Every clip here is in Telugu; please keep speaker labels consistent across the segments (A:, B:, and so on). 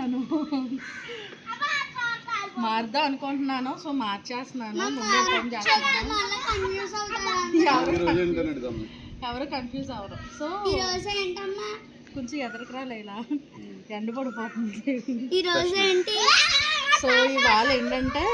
A: మార్చేస్తున్నాను. మారుద్దాం అనుకుంటున్నాను. సో మార్చేస్తున్నాను. ఎవరు కన్ఫ్యూజ్ అవ్వరు. సో కొంచెం ఎదరకరా లేలా ఎండ పడిపోతుంది. సో ఇవాళ ఏంటంటే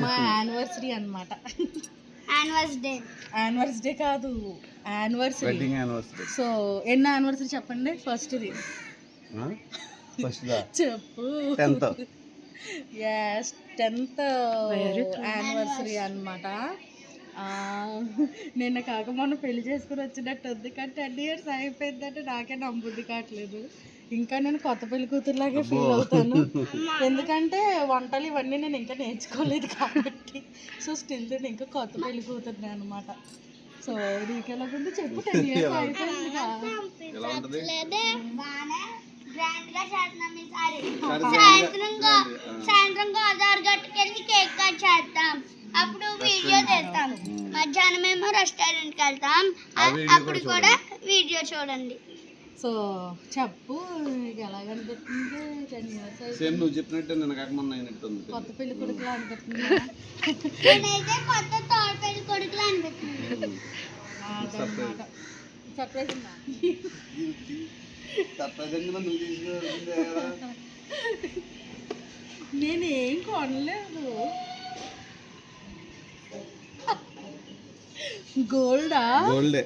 A: మా యానివర్సరీ అనమాట. యానివర్సరీ కాదు, యానివర్సరీ. సో ఎన్ని యానివర్సరీ చెప్పండి? ఫస్ట్ది చెప్పు. 10th యానివర్సరీ అనమాట. నిన్న కాక మొన్న పెళ్లి చేసుకుని వచ్చినట్టు ఉంది, కానీ 10 years అయిపోయిందంటే నాకే నమ్మబుద్ధి కావట్లేదు. ఇంకా నేను కొత్త పెళ్లి కూతురులాగే ఫీల్ అవుతాను, ఎందుకంటే వంటలు ఇవన్నీ నేను ఇంకా నేర్చుకోలేదు కాబట్టి. సో స్టిల్ నేను ఇంకా కొత్త పెళ్లి కూతురుని అనమాట. సో నీకెలా ఉంది చెప్పు? 10 years అయిపోయింది.
B: సాయంత్రం గోదావరి గట్టుకి వెళ్ళి కేక్ కట్ చేద్దాం, అప్పుడు వీడియో తీస్తాం. మధ్యాహ్నం ఏమో రెస్టారెంట్కి వెళ్తాం, అప్పుడు కూడా వీడియో చూడండి.
A: సో చెప్పు ఎలా కనిపిస్తుంది? 10 years
C: నువ్వు చెప్పినట్టే నేను కాకమన్నా అయినట్టుంది.
A: కొత్త పెళ్లి కొడుకులా అనిపిస్తుంది.
B: నేనైతే కొత్త తోడు పెళ్లి కొడుకులా అనిపిస్తుంది.
A: సర్ప్రైజ్ ఉందా? నేనేం కొనలేదు. గోల్డా?
C: గోల్డే,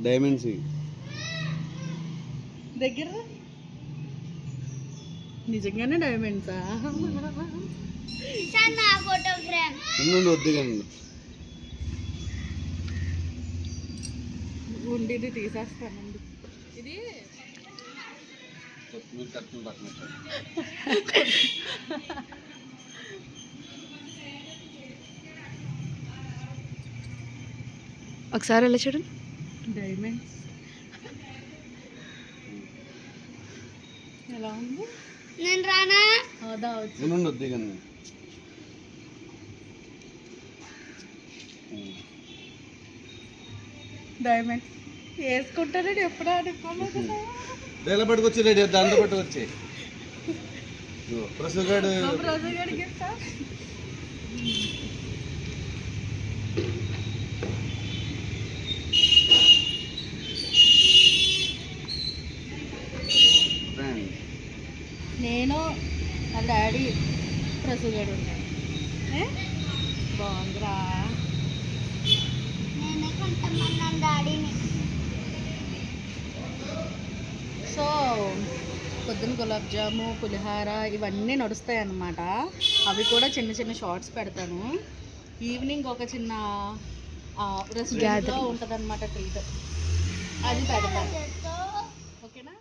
C: డైమండ్స్
A: దగ్గర నిజంగానే డైమండ్సా?
B: నా ఫోటో ఫ్రేమ్
C: వద్దుగండి,
A: ఉండేది తీసేస్తానండి. ఇది
D: ఒకసారి వెళ్ళి చూడండి.
A: డైమండ్స్ ఎలా ఉంది?
B: నేను రానా?
C: వద్దుగండి.
A: డైమండ్స్ వేసుకుంటారని ఎప్పుడు అనుకోలేదు.
C: డైలా పట్టుకొచ్చి రెడీ దాంతో పట్టుకొచ్చి ప్రసుగాడు
A: గిఫ్టా? నేను నా డాడీ ప్రసుగాడు ఉన్నాను. బాగుందిరా.
B: నేనే కొంతమంది డాడీని.
A: సో పొద్దున్న గులాబ్ జాము, పులిహార ఇవన్నీ నడుస్తాయి అన్నమాట. అవి కూడా చిన్న చిన్న షార్ట్స్ పెడతాను. ఈవినింగ్ ఒక చిన్న రెస్టారెంట్లో ఉంటుంది అనమాట ట్రీట్, అది పెడతాను. ఓకేనా?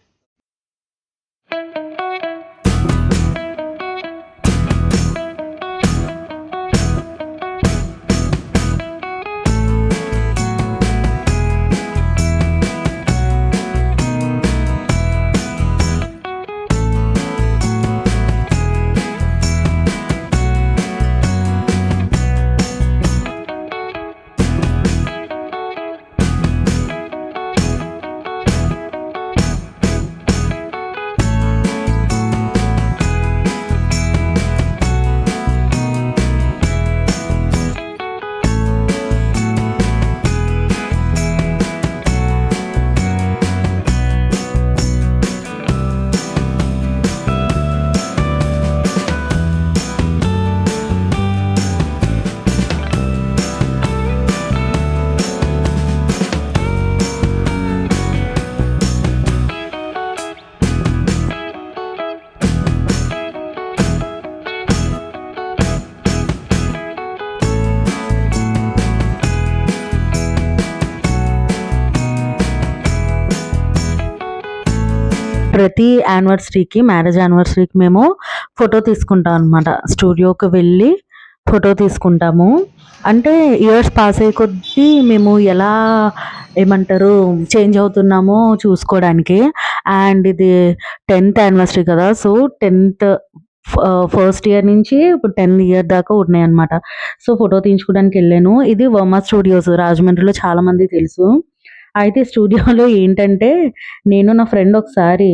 A: ప్రతి యానివర్సరీకి, మ్యారేజ్ యానివర్సరీకి మేము ఫోటో తీసుకుంటాం అనమాట. స్టూడియోకి వెళ్ళి ఫోటో తీసుకుంటాము. అంటే ఇయర్స్ పాస్ అయ్యే కొద్దీ మేము ఎలా ఏమంటారు చేంజ్ అవుతున్నామో చూసుకోవడానికి. అండ్ ఇది 10th యానివర్సరీ కదా, సో 10th ఫస్ట్ ఇయర్ నుంచి ఇప్పుడు 10th ఇయర్ దాకా ఉన్నాయన్నమాట. సో ఫోటో తీయించుకోవడానికి వెళ్ళాను. ఇది వర్మ స్టూడియోస్, రాజమండ్రిలో చాలామంది తెలుసు. అయితే స్టూడియోలో ఏంటంటే నేను నా ఫ్రెండ్ ఒకసారి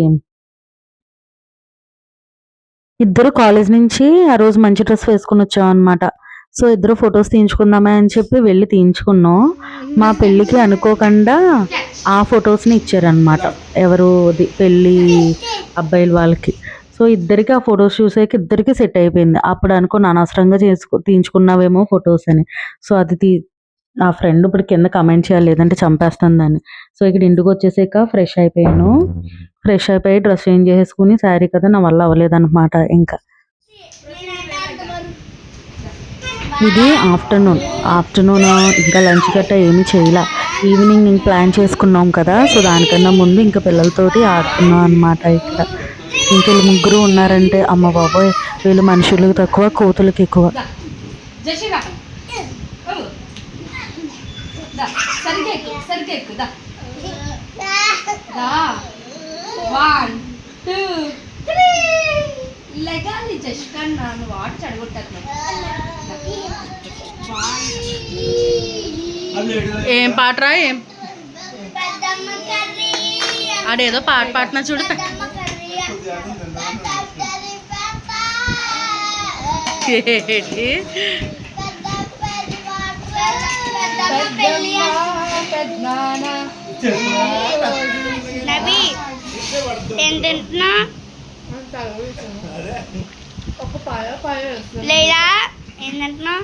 A: ఇద్దరు కాలేజ్ నుంచి ఆ రోజు మంచి డ్రెస్ వేసుకుని వచ్చాం అనమాట. సో ఇద్దరు ఫొటోస్ తీయించుకుందామే అని చెప్పి వెళ్ళి తీయించుకున్నాం. మా పెళ్ళికి అనుకోకుండా ఆ ఫొటోస్ని ఇచ్చారనమాట, ఎవరు పెళ్ళి అబ్బాయిల వాళ్ళకి. సో ఇద్దరికి ఆ ఫొటోస్ చూసాక ఇద్దరికి సెట్ అయిపోయింది. అప్పుడు అనుకుని అనవసరంగా తీయించుకున్నావేమో ఫొటోస్ అని. సో అది నా ఫ్రెండ్ ఇప్పుడు కింద కమెంట్ చేయాలి, లేదంటే చంపేస్తుందని. సో ఇక్కడ ఇంటికి వచ్చేసాక ఫ్రెష్ అయిపోయాను. ఫ్రెష్ అయిపోయి డ్రెస్ చేంజ్ చేసుకుని, శారీ కదా నా వల్ల అవ్వలేదన్నమాట. ఇంకా ఇది ఆఫ్టర్నూన్ ఇంకా లంచ్ గట్టా ఏమీ చేయలే. ఈవినింగ్ ఇంక ప్లాన్ చేసుకున్నాం కదా, సో దానికన్నా ముందు ఇంకా పిల్లలతోటి ఆడుకున్నాం అనమాట. ఇక్కడ ఇంక వీళ్ళు ముగ్గురు ఉన్నారంటే అమ్మ బాబోయ్, వీళ్ళు మనుషులకు తక్కువ కోతులకి ఎక్కువ.
D: ఏం పాటరా? ఏం
B: పెద్దమ్మ కర్రీ,
D: ఆడేదో పాట పాడినా చూడు.
B: పెద్దమ్మ కర్రీ, పెద్ద కర్రీ,
D: ఏంటి?
B: నబీ ఏం తింటున్నా? లేదా ఏం తింటున్నా?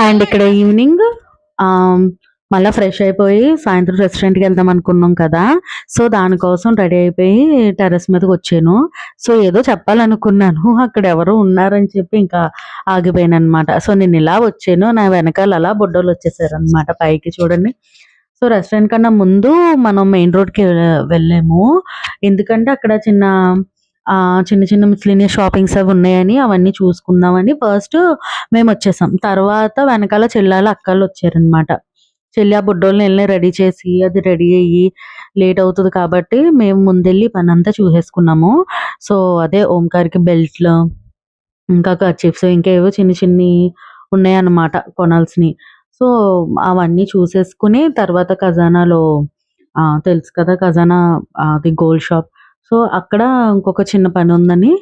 A: అండ్ ఇక్కడ ఈవినింగ్ మళ్ళీ ఫ్రెష్ అయిపోయి సాయంత్రం రెస్టారెంట్కి వెళ్దాం అనుకున్నాం కదా. సో దానికోసం రెడీ అయిపోయి టెర్రస్ మీదకి వచ్చాను. సో ఏదో చెప్పాలనుకున్నాను, అక్కడ ఎవరో ఉన్నారని చెప్పి ఇంకా ఆగిపోయాను అనమాట. సో నేను ఇలా వచ్చాను, నా వెనకాల అలా బొడ్డోళ్ళు వచ్చేసారు అనమాట పైకి. చూడండి. సో రెస్టారెంట్ కన్నా ముందు మనం మెయిన్ రోడ్కి వెళ్ళాము, ఎందుకంటే అక్కడ చిన్న చిన్న మిస్లీనియస్ షాపింగ్స్ అవి ఉన్నాయని అవన్నీ చూసుకుందామని ఫస్ట్ మేము వచ్చేసాం. తర్వాత వెనకాల చెల్లాలు అక్కలు వచ్చారనమాట. చెల్లి ఆ బుడ్డోళ్ళని వెళ్ళి రెడీ చేసి అది రెడీ అయ్యి లేట్ అవుతుంది కాబట్టి మేము ముందెళ్ళి పని అంతా చూసేసుకున్నాము. సో అదే ఓంకార్కి బెల్ట్లు, ఇంకా కర్చీఫ్స్, ఇంకా ఏవో చిన్ని ఉన్నాయన్నమాట కొనాల్సినవి. సో అవన్నీ చూసేసుకుని తర్వాత ఖజానాలో తెలుసు కదా ఖజానా, అది గోల్డ్ షాప్. సో అక్కడ ఇంకొక చిన్న పని ఉందని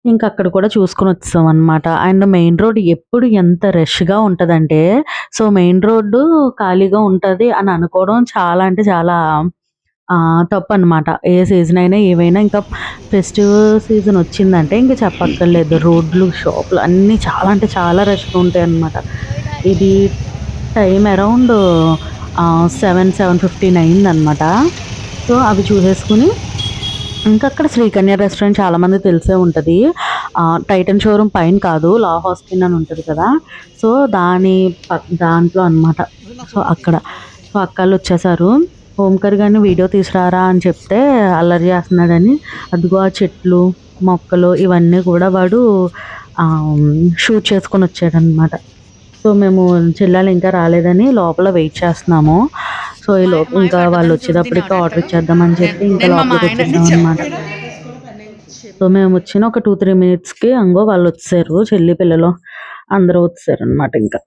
A: ఇంకా అక్కడ కూడా చూసుకుని వచ్చాం అనమాట. అండ్ మెయిన్ రోడ్ ఎప్పుడు ఎంత రష్గా ఉంటుందంటే, సో మెయిన్ రోడ్డు ఖాళీగా ఉంటుంది అని అనుకోవడం చాలా అంటే చాలా తప్పు అనమాట. ఏ సీజన్ అయినా ఏవైనా, ఇంకా ఫెస్టివల్ సీజన్ వచ్చిందంటే ఇంకా చెప్పక్కర్లేదు, రోడ్లు షాపులు అన్నీ చాలా అంటే చాలా రష్గా ఉంటాయి అన్నమాట. ఇది టైం అరౌండ్ 7:15 అయిందనమాట. సో అవి చూసేసుకుని ఇంకా అక్కడ శ్రీకన్య రెస్టారెంట్ చాలామంది తెలిసే ఉంటుంది. టైటన్ షోరూమ్ పైన కాదు, లా హాస్పిటల్ అని ఉంటుంది కదా, సో దాంట్లో అనమాట. సో అక్కడ సో అక్కలు వచ్చేసారు. ఓంకార్ గారిని వీడియో తీసుకురారా అని చెప్తే అల్లరి చేస్తున్నాడని అదిగో ఆ చెట్లు మొక్కలు ఇవన్నీ కూడా వాడు షూట్ చేసుకొని వచ్చాడనమాట. సో మేము చెల్లెలు ఇంకా రాలేదని లోపల వెయిట్ చేస్తున్నాము. సో ఈ లోపు ఇంకా వాళ్ళు వచ్చేటప్పటికి ఆర్డర్ ఇచ్చేద్దామని చెప్పి ఇంకా లోపలికి వచ్చేద్దాం అనమాట. సో మేము వచ్చిన ఒక 2-3 minutesకి అంగో వాళ్ళు వచ్చారు, చెల్లి పిల్లలు అందరూ వచ్చారు అనమాట. ఇంకా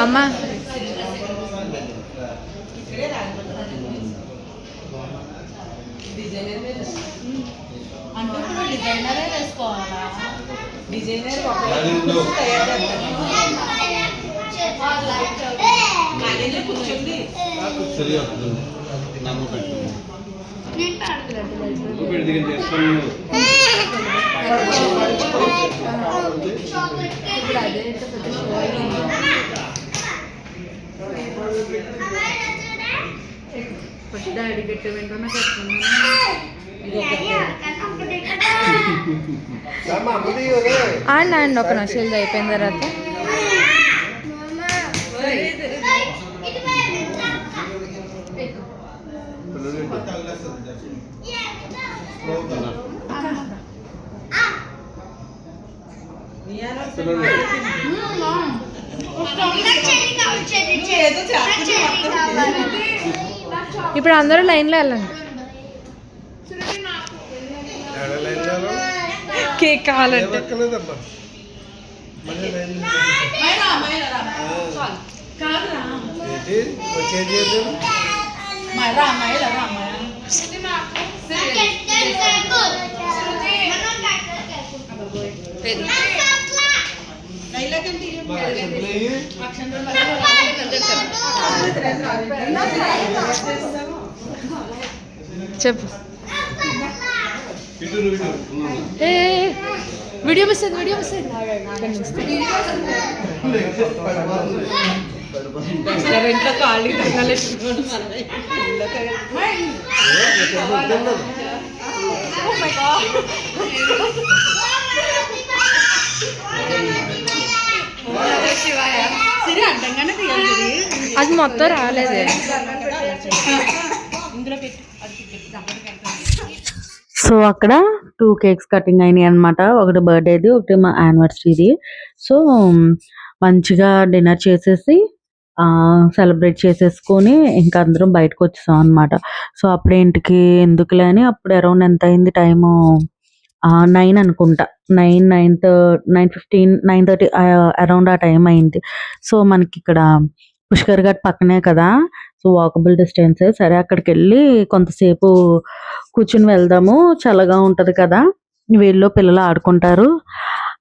D: అమ్మా
E: డిజైనరే వేసుకోవాలా? డిజైనర్
C: సరి వస్తుంది నమ్మ పెట్టు
B: నేను పాడగలను
C: నువ్వు పెట్టి దిగని చేసుకొని
B: చాక్లెట్ కేక్
D: డాడీ గట్టి వెంటనే
E: అండి ఒక నషీల్ అయిపోయిన తర్వాత ఇప్పుడు అందరూ లైన్లో వెళ్ళండి. కేక్ కావాలంటే చెప్పు. ఏ వీడియో మిస్ అయింది, వీడియో మిస్ అయింది. రెస్టారెంట్లో ఖాళీ అది మొత్తం రాలేదే.
A: సో అక్కడ 2 కేక్స్ కటింగ్ అయినాయి అనమాట. ఒకటి బర్త్డేది, ఒకటి మా యానివర్సరీది. సో మంచిగా డిన్నర్ చేసేసి సెలబ్రేట్ చేసేసుకొని ఇంకా అందరం బయటకు వచ్చేసాం అనమాట. సో అప్పుడే ఇంటికి ఎందుకులే అని అప్పుడు అరౌండ్ ఎంత అయింది టైము 9 అనుకుంటా, 9:15 9:30 అరౌండ్ ఆ టైం అయింది. సో మనకి ఇక్కడ పుష్కర్ ఘాట్ పక్కనే కదా, సో వాకబుల్ డిస్టెన్స్. సరే అక్కడికి వెళ్ళి కొంతసేపు కూర్చుని వెళ్దాము, చల్లగా ఉంటుంది కదా, వీళ్ళు పిల్లలు ఆడుకుంటారు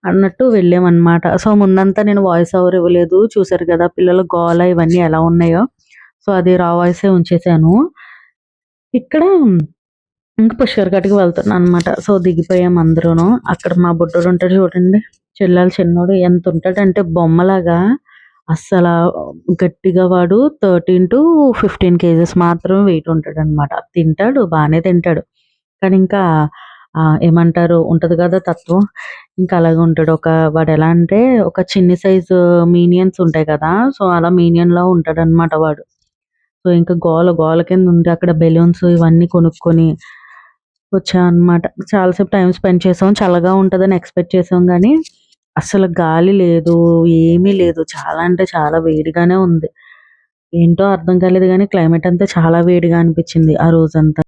A: అన్నట్టు వెళ్ళామన్నమాట. సో ముందంతా నేను వాయిస్ ఓవర్ ఇవ్వలేదు, చూసారు కదా పిల్లల గోల ఇవన్నీ ఎలా ఉన్నాయో. సో అది రా వాయిసే ఉంచేసాను. ఇక్కడ ఇంకా పుష్కర్ ఘాట్కి వెళ్తున్నాను అనమాట. సో దిగిపోయాం అందరూను. అక్కడ మా బుడ్డోడు ఉంటాడు చూడండి, చెల్లెలు చిన్నోడు, ఎంత ఉంటాడంటే బొమ్మలాగా. అస్సలు గట్టిగా వాడు 13 to 15 kgs మాత్రం వెయిట్ ఉంటాడు అనమాట. తింటాడు, బాగానే తింటాడు, కానీ ఇంకా ఏమంటారు ఉంటుంది కదా తత్వం, ఇంకా అలాగే ఉంటాడు. వాడు ఎలా అంటే ఒక చిన్ని సైజు మీనియన్స్ ఉంటాయి కదా, సో అలా మీనియన్లా ఉంటాడు అనమాట వాడు. సో ఇంకా గోల కింద ఉంది. అక్కడ బెలూన్స్ ఇవన్నీ కొనుక్కొని వచ్చాం అనమాట. చాలాసేపు టైం స్పెండ్ చేసాం. చల్లగా ఉంటుందని ఎక్స్పెక్ట్ చేసాం కానీ అసలు గాలి లేదు, ఏమీ లేదు. చాలా అంటే చాలా వేడిగానే ఉంది. ఏంటో అర్థం కాలేదు కానీ క్లైమేట్ అంతా చాలా వేడిగా అనిపించింది ఆ రోజంతా.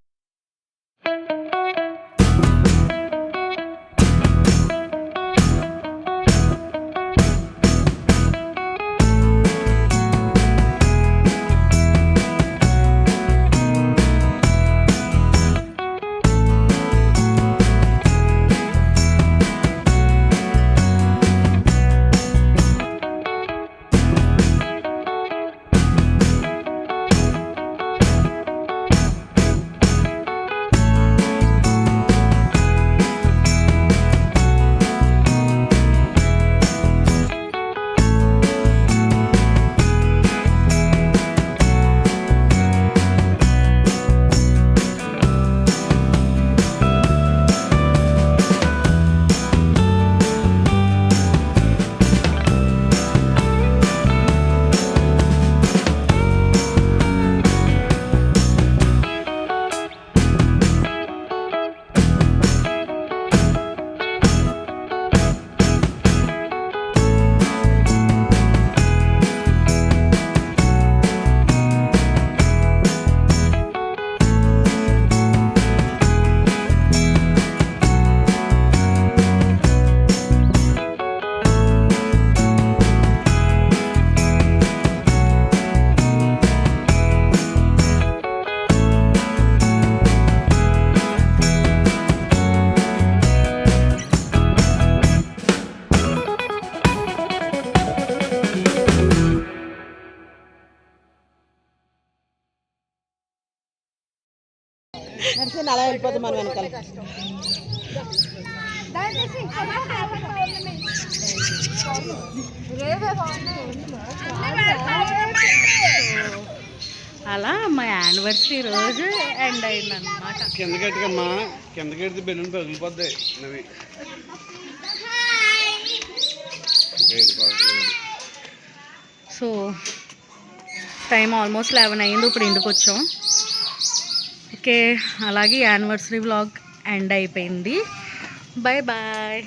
F: ఉంటుంది అలా వెళ్ళిపోతుంది మనం వెనకాల.
D: అలా మా యానివర్సరీ రోజు ఎండ్ అయిందన్నమాట.
C: కిందకెట్టుకమ్మా, కిందకెడితే బెలూన్ పగిలిపోద్ది నవి.
D: సో టైం ఆల్మోస్ట్ 11 అయింది. ఇప్పుడు ఇంటికి వచ్చాం. ఓకే, అలాగే యానివర్సరీ వ్లాగ్ ఎండ్ అయిపోయింది. Bye bye.